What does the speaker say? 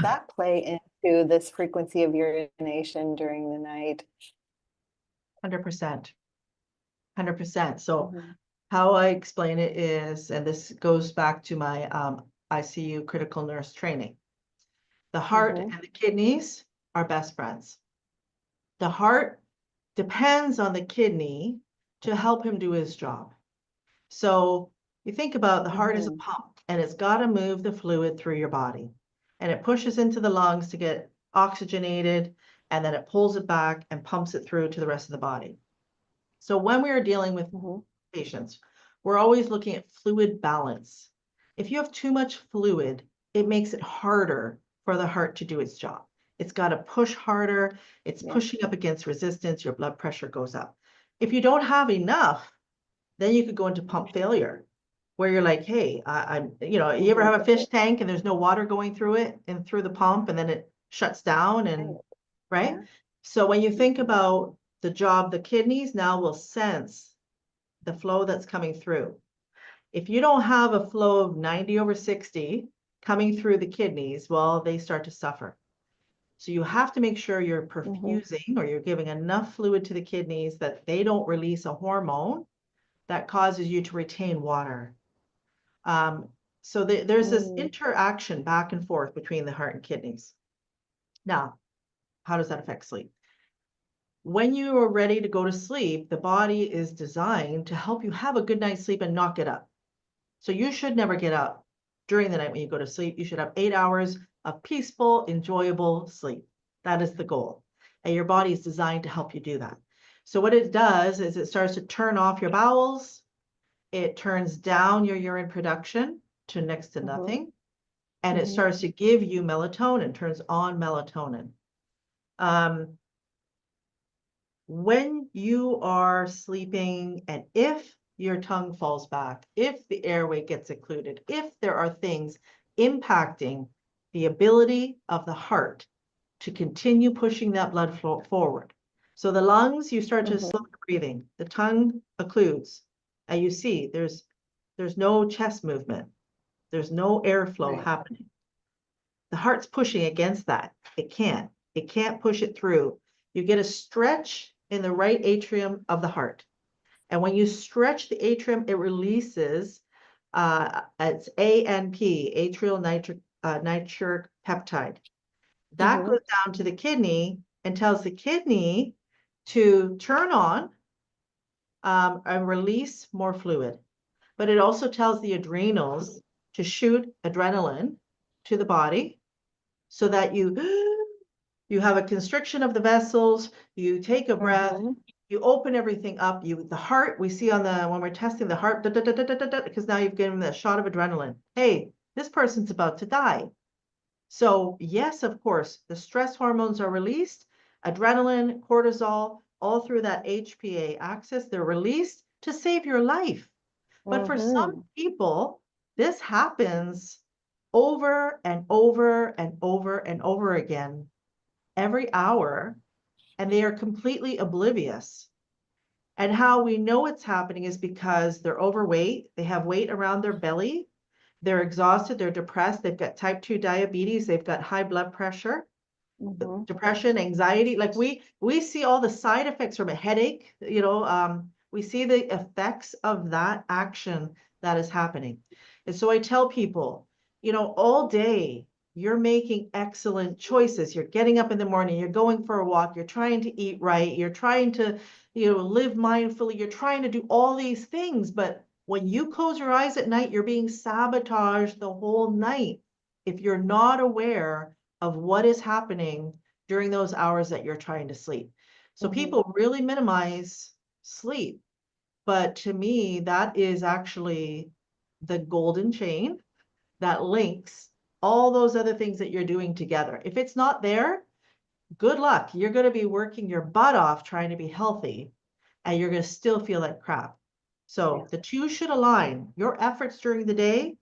that play into this frequency of urination during the night? 100%. 100%. So Mhm. how I explain it is, and this goes back to my ICU critical nurse training. The heart Mhm. and the kidneys are best friends. The heart depends on the kidney to help him do his job. So you think about the heart as a Mhm. pump, and it's got to move the fluid through your body. And it pushes into the lungs to get oxygenated, and then it pulls it back and pumps it through to the rest of the body. So when we are dealing with Mhm. patients, we're always looking at fluid balance. If you have too much fluid, it makes it harder for the heart to do its job. It's got to push harder. It's Yeah. pushing up against resistance. Your blood pressure goes up. If you don't have enough, then you could go into pump failure, where you're like, hey, you ever Mhm. have a fish tank and there's no water going through it and through the pump, and then it shuts down, and Right. right? Yeah. So when you think Mhm. about the job, the kidneys now will sense the flow that's coming through. If you don't have a flow of 90/60 coming through the kidneys, well, they start to suffer. So you have to make sure you're Mhm. perfusing, or you're giving enough fluid to the kidneys that they don't release a hormone that causes you to retain water. So there's this Mm. interaction back and forth between the heart and kidneys. Now, how does that affect sleep? When you are ready to go to sleep, the body is designed to help you have a good night's sleep and not get up. So you should never get up during the night when you go to sleep. You should have 8 hours of peaceful, enjoyable sleep. That is the goal. And your body is designed to help you do that. So what it does is it starts to turn off your bowels. It turns down your urine production to next to Mhm. nothing. And it Mhm. starts to give you melatonin, turns on melatonin. Um, when you are sleeping, and if your tongue falls back, if the airway gets occluded, if there are things impacting the ability of the heart to continue pushing that blood flow forward. So the lungs, you start to Mhm. slow the breathing, the tongue occludes, and you see there's no chest movement, there's no airflow Right. happening. The heart's pushing against that. It can't push it through. You get a stretch in the right atrium of the heart. And when you stretch the atrium, it releases it's ANP, atrial nitric peptide. That Mhm. goes down to the kidney and tells the kidney to turn on and release more fluid. But it also tells the adrenals to shoot adrenaline to the body so that you have a constriction of the vessels, you take a breath, Mhm. you open everything up, the heart, we see on the when we're testing the heart, because now you've given them a shot of adrenaline. Hey, this person's about to die. So yes, of course, the stress hormones are released, adrenaline, cortisol, all through that HPA axis, they're released to save your life. But for some Mhm. people, this happens over and over and over and over again every hour, and they are completely oblivious. And how we know it's happening is because they're overweight, they have weight around their belly, they're exhausted, they're depressed, they've got type 2 diabetes, they've got high blood pressure, Mhm. depression, anxiety. Like we see all the side effects from a headache, we see the effects of that action that is happening. And so I tell people, all day you're making excellent choices. You're getting up in the morning, you're going for a walk, you're trying to eat right, you're trying to, live mindfully, you're trying to do all these things. But when you close your eyes at night, you're being sabotaged the whole night if you're not aware of what is happening during those hours that you're trying to sleep. So Mhm. people really minimize sleep. But to me, that is actually the golden chain that links all those other things that you're doing together. If it's not there, good luck. You're going to be working your butt off trying to be healthy, and you're going to still feel like crap. Yeah. So the two should align. Your efforts during the day